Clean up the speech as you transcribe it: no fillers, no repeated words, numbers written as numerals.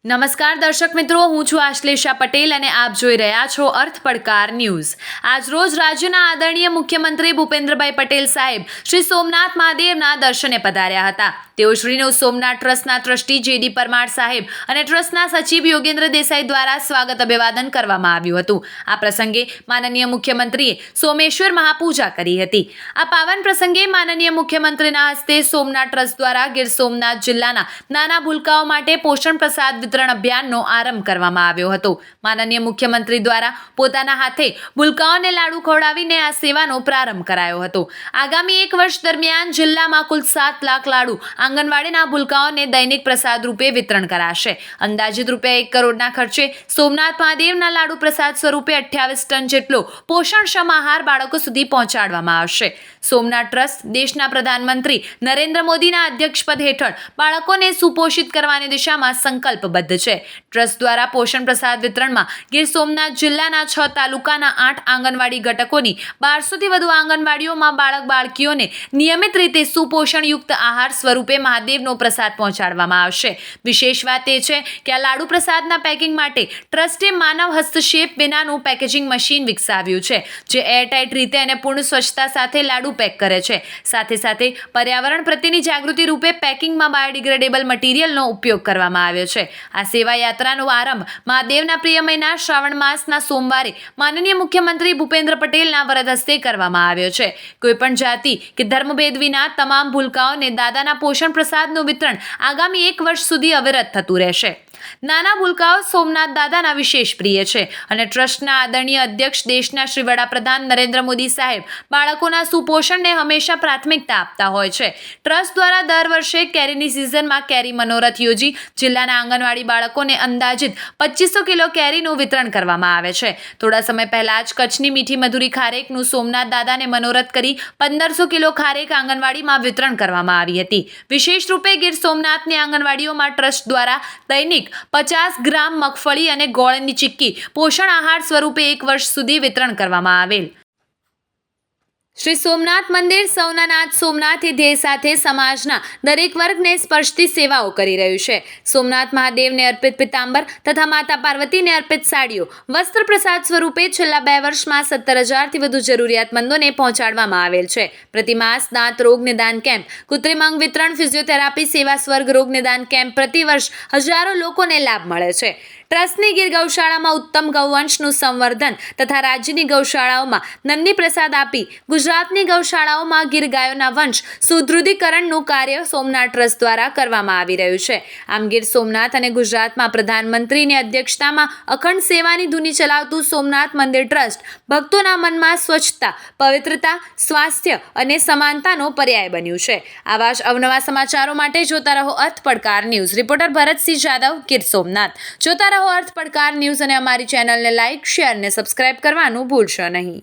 નમસ્કાર દર્શક મિત્રો, હું છું આશ્લેષા પટેલ અને આપ જોઈ રહ્યા છો અર્થ પડકાર ન્યૂઝ। આજ રોજ રાજ્યના આદરણીય મુખ્યમંત્રી ભૂપેન્દ્રભાઈ પટેલ સાહેબ શ્રી સોમનાથ મહાદેવના દર્શને પધાર્યા હતા। તેઓ શ્રીનું સોમનાથ ટ્રસ્ટના ટ્રસ્ટી જેડી પરમાર સાહેબ અને ટ્રસ્ટના સચિવ યોગેન્દ્ર દેસાઈ દ્વારા સ્વાગત અભિવાદન કરવામાં આવ્યું હતું। આ પ્રસંગે માનનીય મુખ્યમંત્રીએ સોમેશ્વર મહાપૂજા કરી હતી। આ પાવન પ્રસંગે માનનીય મુખ્યમંત્રીના હસ્તે સોમનાથ ટ્રસ્ટ દ્વારા ગીર સોમનાથ જિલ્લાના નાના ભૂલકાઓ માટે પોષણ પ્રસાદ વિતરણ અભિયાનનો આરંભ કરવામાં આવ્યો હતો। માનનીય મુખ્યમંત્રી દ્વારા પોતાના હાથે ભૂલકાઓને લાડુ ખવડાવીને આ સેવાનો પ્રારંભ કરાયો હતો। આગામી 1 વર્ષ દરમિયાન જિલ્લામાં કુલ 7 લાખ લાડુ આંગણવાડીના ભૂલકાઓને દૈનિક પ્રસાદ રૂપે વિતરણ કરાશે। અંદાજિત ₹1 કરોડના ખર્ચે સોમનાથ મહાદેવના લાડુ પ્રસાદ સ્વરૂપે 28 ટન જેટલો પોષણક્ષમ આહાર બાળકો સુધી પહોંચાડવામાં આવશે। સોમનાથ ટ્રસ્ટ દેશના પ્રધાનમંત્રી નરેન્દ્ર મોદીના અધ્યક્ષપદ હેઠળ બાળકોને સુપોષિત કરવાની દિશામાં સંકલ્પબદ્ધ છે। ટ્રસ્ટ દ્વારા પોષણ પ્રસાદ વિતરણમાં ગીર સોમનાથ જિલ્લાના 6 તાલુકાના 8 આંગણવાડી ઘટકોની 1200થી વધુ આંગણવાડીઓમાં બાળક બાળકીઓને નિયમિત રીતે સુપોષણયુક્ત આહાર સ્વરૂપે મહાદેવનો પ્રસાદ પહોંચાડવામાં આવશે। વિશેષ વાત એ છે કે આ લાડુ પ્રસાદના પેકિંગ માટે ટ્રસ્ટે માનવ હસ્તક્ષેપ વિનાનું પેકેજિંગ મશીન વિકસાવ્યું છે, જે એરટાઇટ રીતે અને પૂર્ણ સ્વચ્છતા સાથે લાડુ પેક કરે છે। સાથે સાથે પર્યાવરણ પ્રત્યેની જાગૃતિ રૂપે પેકિંગમાં બાયોડિગ્રેડેબલ મટીરિયલનો ઉપયોગ કરવામાં આવ્યો છે। આ સેવા યાત્રાનો આરંભ મહાદેવના પ્રિય મહિના શ્રાવણ માસના સોમવારે માનનીય મુખ્યમંત્રી ભૂપેન્દ્ર પટેલના વરદ હસ્તે કરવામાં આવ્યો છે। કોઈપણ જાતિ કે ધર્મભેદ વિના તમામ ભૂલકાઓને દાદાના પોષણ પ્રસાદનું વિતરણ આગામી 1 વર્ષ સુધી અવિરત થતું રહેશે। નાના ભૂલકાઓ સોમનાથ દાદાના વિશેષ પ્રિય છે અને ટ્રસ્ટના આદરણીય અધ્યક્ષ દેશના શ્રી વડાપ્રધાન નરેન્દ્ર મોદી સાહેબ બાળકોના સુપોષણને હંમેશા પ્રાથમિકતા આપતા હોય છે। ટ્રસ્ટ દ્વારા દર વર્ષે કેરીની સિઝનમાં કેરી મનોરથ યોજી જિલ્લાના આંગણવાડી બાળકોને અંદાજિત 2500 કિલો કેરીનું વિતરણ કરવામાં આવે છે। થોડા સમય પહેલા જ કચ્છની મીઠી મધુરી ખારેકનું સોમનાથ દાદાને મનોરથ કરી 1500 કિલો ખારેક આંગણવાડીમાં વિતરણ કરવામાં આવી હતી। વિશેષ રૂપે ગીર સોમનાથની આંગણવાડીઓમાં ટ્રસ્ટ દ્વારા દૈનિક 50 ગ્રામ મગફળી અને ગોળની ચીક્કી પોષણ આહાર સ્વરૂપે 1 વર્ષ સુધી વિતરણ કરવામાં આવેલ। શ્રી સોમનાથ મંદિર સૌના નાથ સોમનાથ એ ધ્યેય સાથે સમાજના દરેક વર્ગને સ્પર્શતી સેવાઓ કરી રહ્યું છે। સોમનાથ મહાદેવને અર્પિત પિતાંબર તથા માતા પાર્વતીને અર્પિત સાડીઓ વસ્ત્ર પ્રસાદ સ્વરૂપે છેલ્લા 2 વર્ષમાં 17,000થી વધુ જરૂરિયાતમંદોને પહોંચાડવામાં આવેલ છે। પ્રતિમાસ દાંત રોગ નિદાન કેમ્પ, કૃત્રિમ અંગ વિતરણ, ફિઝિયોથેરાપી સેવા, સ્વર્ગ રોગ નિદાન કેમ્પ પ્રતિવર્ષ હજારો લોકોને લાભ મળે છે। ટ્રસ્ટની ગીર ગૌશાળામાં ઉત્તમ ગૌવંશનું સંવર્ધન તથા રાજ્યની ગૌશાળાઓમાં નંદી પ્રસાદ આપી ગુજરાતની ગૌશાળાઓમાં ગીર ગાયોના વંશ સુદૃઢીકરણનું કાર્ય સોમનાથ ટ્રસ્ટ દ્વારા કરવામાં આવી રહ્યું છે। આમ ગીર સોમનાથ અને ગુજરાતમાં પ્રધાનમંત્રીની અધ્યક્ષતામાં અખંડ સેવાની ધૂની ચલાવતું સોમનાથ મંદિર ટ્રસ્ટ ભક્તોના મનમાં સ્વચ્છતા, પવિત્રતા, સ્વાસ્થ્ય અને સમાનતાનો પર્યાય બન્યું છે। આવા જ અવનવા સમાચારો માટે જોતા રહો અર્થ પડકાર ન્યૂઝ। રિપોર્ટર ભરતસિંહ જાદવ, ગીર સોમનાથ। જોતા રહો અર્થ પડકાર ન્યૂઝ અને અમારી ચેનલને લાઇક, શેર અને સબસ્ક્રાઇબ કરવાનું ભૂલશો નહીં।